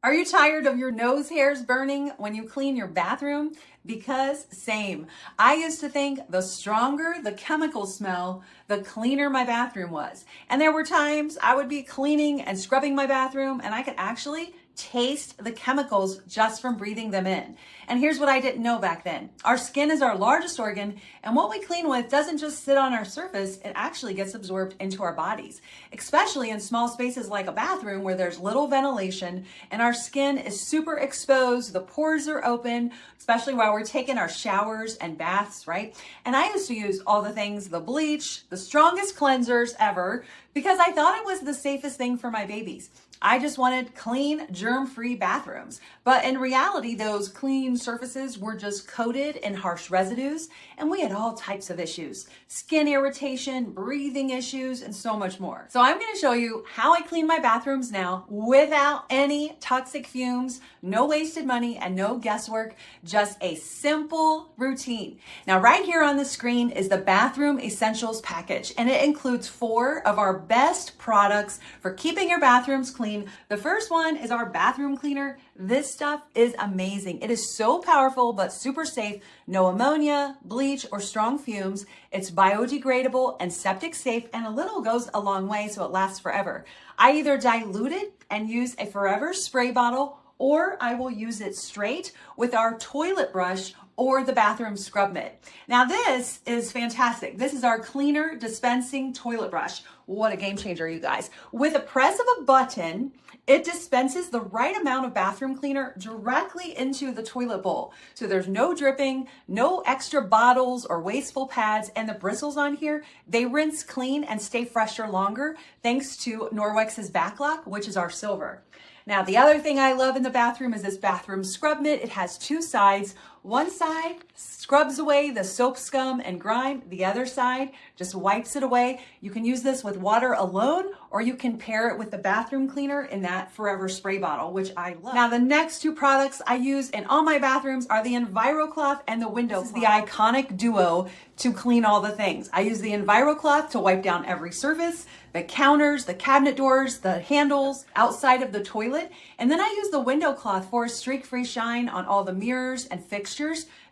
Are you tired of your nose hairs burning when you clean your bathroom? Because same. I used to think the stronger the chemical smell, the cleaner my bathroom was. And there were times I would be cleaning and scrubbing my bathroom and I could actually taste the chemicals just from breathing them in. And here's what I didn't know back then. Our skin is our largest organ, and what we clean with doesn't just sit on our surface, it actually gets absorbed into our bodies, especially in small spaces like a bathroom where there's little ventilation and our skin is super exposed, the pores are open, especially while we're taking our showers and baths, right? And I used to use all the things, the bleach, the strongest cleansers ever, because I thought it was the safest thing for my babies. I just wanted clean, germ-free bathrooms. But in reality, those clean surfaces were just coated in harsh residues, and we had all types of issues. Skin irritation, breathing issues, and so much more. So I'm gonna show you how I clean my bathrooms now without any toxic fumes, no wasted money, and no guesswork, just a simple routine. Now, right here on the screen is the Bathroom Essentials Package, and it includes 4 of our best products for keeping your bathrooms clean. The first one is our bathroom cleaner. This stuff is amazing. It is so powerful, but super safe. No ammonia, bleach, or strong fumes. It's biodegradable and septic safe, and a little goes a long way, so it lasts forever. I either dilute it and use a forever spray bottle, or I will use it straight with our toilet brush or the bathroom scrub mitt. Now this is fantastic. This is our Cleaner-Dispensing toilet brush. What a game changer, you guys. With a press of a button, it dispenses the right amount of bathroom cleaner directly into the toilet bowl. So there's no dripping, no extra bottles or wasteful pads, and the bristles on here, they rinse clean and stay fresher longer thanks to Norwex's Backlock, which is our silver. Now, the other thing I love in the bathroom is this bathroom scrub mitt. It has 2 sides. One side scrubs away the soap scum and grime. The other side just wipes it away. You can use this with water alone, or you can pair it with the bathroom cleaner in that forever spray bottle, which I love. Now, the next 2 products I use in all my bathrooms are the EnviroCloth and the window cloth. This is the iconic duo to clean all the things. I use the EnviroCloth to wipe down every surface, the counters, the cabinet doors, the handles outside of the toilet. And then I use the window cloth for a streak-free shine on all the mirrors and fixtures.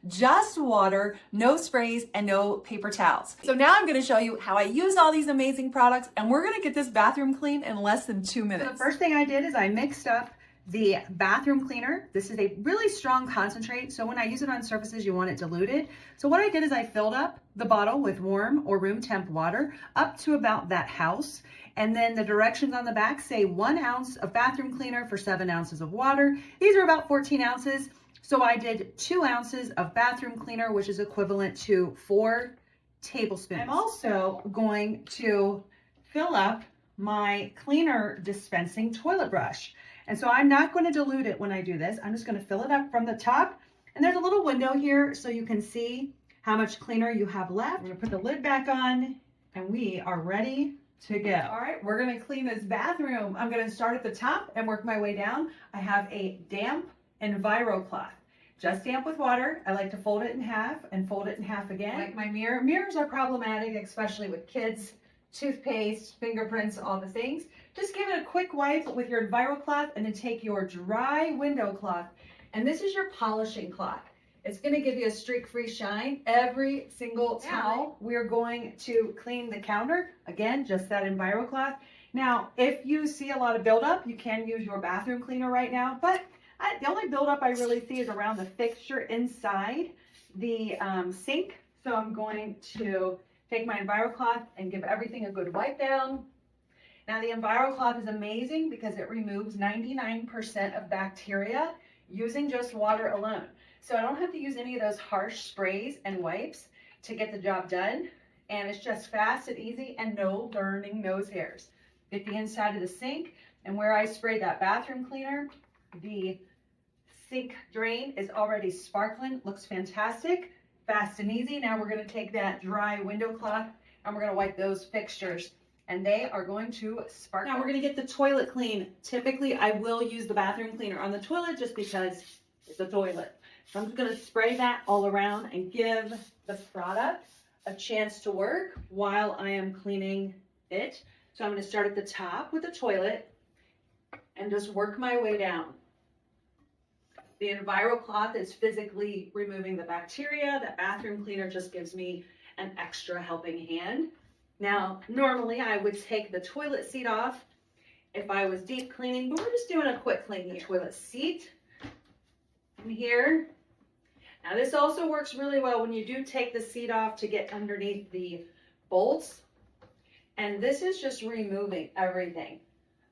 Just water, no sprays, and no paper towels. So now I'm gonna show you how I use all these amazing products, and we're gonna get this bathroom clean in less than 2 minutes. So the first thing I did is I mixed up the bathroom cleaner. This is a really strong concentrate, so when I use it on surfaces, you want it diluted. So what I did is I filled up the bottle with warm or room temp water up to about that house. And then the directions on the back say 1 ounce of bathroom cleaner for 7 ounces of water. These are about 14 ounces. So I did 2 ounces of bathroom cleaner, which is equivalent to 4 tablespoons. I'm also going to fill up my Cleaner-Dispensing toilet brush. And so I'm not going to dilute it when I do this. I'm just going to fill it up from the top. And there's a little window here so you can see how much cleaner you have left. I'm going to put the lid back on and we are ready to go. All right, we're going to clean this bathroom. I'm going to start at the top and work my way down. I have a damp EnviroCloth. Just damp with water. I like to fold it in half and fold it in half again. Like my mirror. Mirrors are problematic, especially with kids. Toothpaste, fingerprints, all the things. Just give it a quick wipe with your EnviroCloth and then take your dry window cloth. And this is your polishing cloth. It's going to give you a streak-free shine every single time. Now we're going to clean the counter. Again, just that EnviroCloth. Now, if you see a lot of buildup, you can use your bathroom cleaner right now. But the only buildup I really see is around the fixture inside the sink. So I'm going to take my EnviroCloth and give everything a good wipe down. Now the EnviroCloth is amazing because it removes 99% of bacteria using just water alone. So I don't have to use any of those harsh sprays and wipes to get the job done. And it's just fast and easy and no burning nose hairs. Get the inside of the sink, and where I sprayed that bathroom cleaner, the sink drain is already sparkling, looks fantastic. Fast and easy. Now we're going to take that dry window cloth and we're going to wipe those fixtures and they are going to sparkle. Now we're going to get the toilet clean. Typically I will use the bathroom cleaner on the toilet just because it's a toilet. So I'm just going to spray that all around and give the product a chance to work while I am cleaning it. So I'm going to start at the top with the toilet and just work my way down. The EnviroCloth is physically removing the bacteria. The bathroom cleaner just gives me an extra helping hand. Now, normally I would take the toilet seat off if I was deep cleaning, but we're just doing a quick clean. The toilet seat in here. Now this also works really well when you do take the seat off to get underneath the bolts. And this is just removing everything.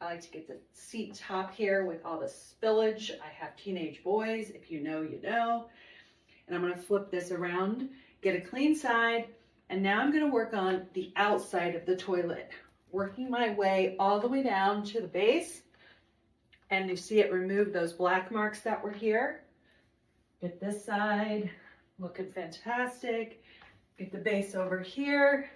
I like to get the seat top here with all the spillage. I have teenage boys, if you know, you know. And I'm gonna flip this around, get a clean side, and now I'm gonna work on the outside of the toilet, working my way all the way down to the base. And you see it remove those black marks that were here. Get this side looking fantastic. Get the base over here.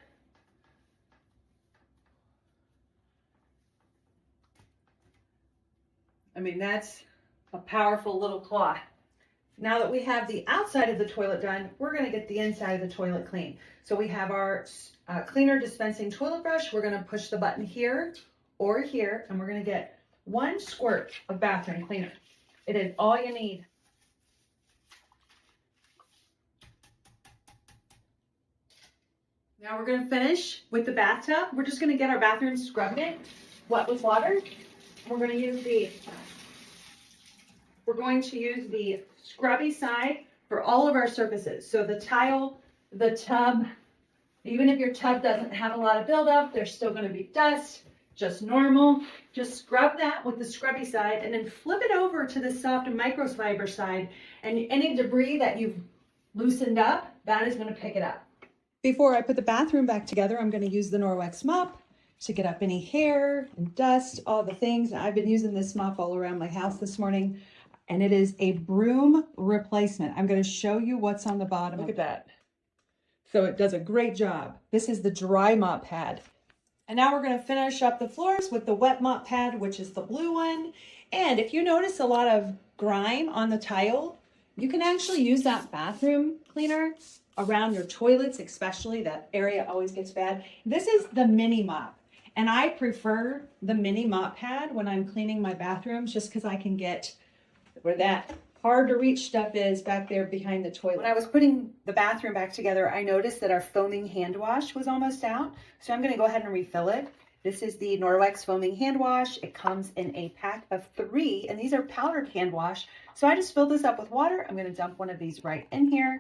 I mean, that's a powerful little cloth. Now that we have the outside of the toilet done, we're gonna get the inside of the toilet clean. So we have our Cleaner-Dispensing toilet brush. We're gonna push the button here or here, and we're gonna get 1 squirt of bathroom cleaner. It is all you need. Now we're gonna finish with the bathtub. We're just gonna get our bathroom scrubbed in, wet with water. We're going to use the scrubby side for all of our surfaces. So the tile, the tub, even if your tub doesn't have a lot of buildup, there's still going to be dust, just normal. Just scrub that with the scrubby side and then flip it over to the soft microfiber side, and any debris that you've loosened up, that is going to pick it up. Before I put the bathroom back together, I'm going to use the Norwex Mop to get up any hair and dust, all the things. I've been using this mop all around my house this morning, and it is a broom replacement. I'm going to show you what's on the bottom. Look at that. So it does a great job. This is the dry mop pad. And now we're going to finish up the floors with the wet mop pad, which is the blue one. And if you notice a lot of grime on the tile, you can actually use that bathroom cleaner around your toilets, especially. That area always gets bad. This is the mini mop. And I prefer the mini mop pad when I'm cleaning my bathrooms, just because I can get where that hard to reach stuff is back there behind the toilet. When I was putting the bathroom back together, I noticed that our foaming hand wash was almost out. So I'm going to go ahead and refill it. This is the Norwex foaming hand wash. It comes in a pack of 3, and these are powdered hand wash. So I just filled this up with water. I'm going to dump one of these right in here.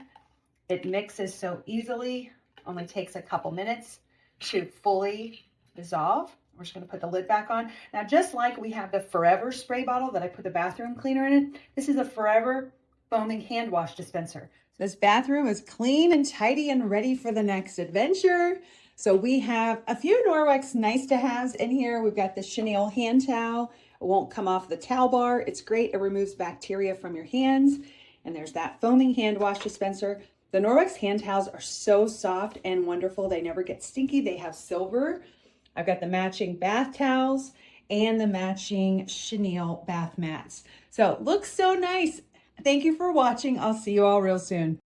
It mixes so easily, only takes a couple minutes to fully dissolve. We're just going to put the lid back on. Now, just like we have the Forever spray bottle that I put the bathroom cleaner in it, this is a Forever foaming hand wash dispenser. This bathroom is clean and tidy and ready for the next adventure. So we have a few Norwex nice to haves in here. We've got the chenille hand towel. It won't come off the towel bar. It's great. It removes bacteria from your hands. And there's that foaming hand wash dispenser. The Norwex hand towels are so soft and wonderful. They never get stinky. They have silver. I've got the matching bath towels and the matching chenille bath mats. So it looks so nice. Thank you for watching. I'll see you all real soon.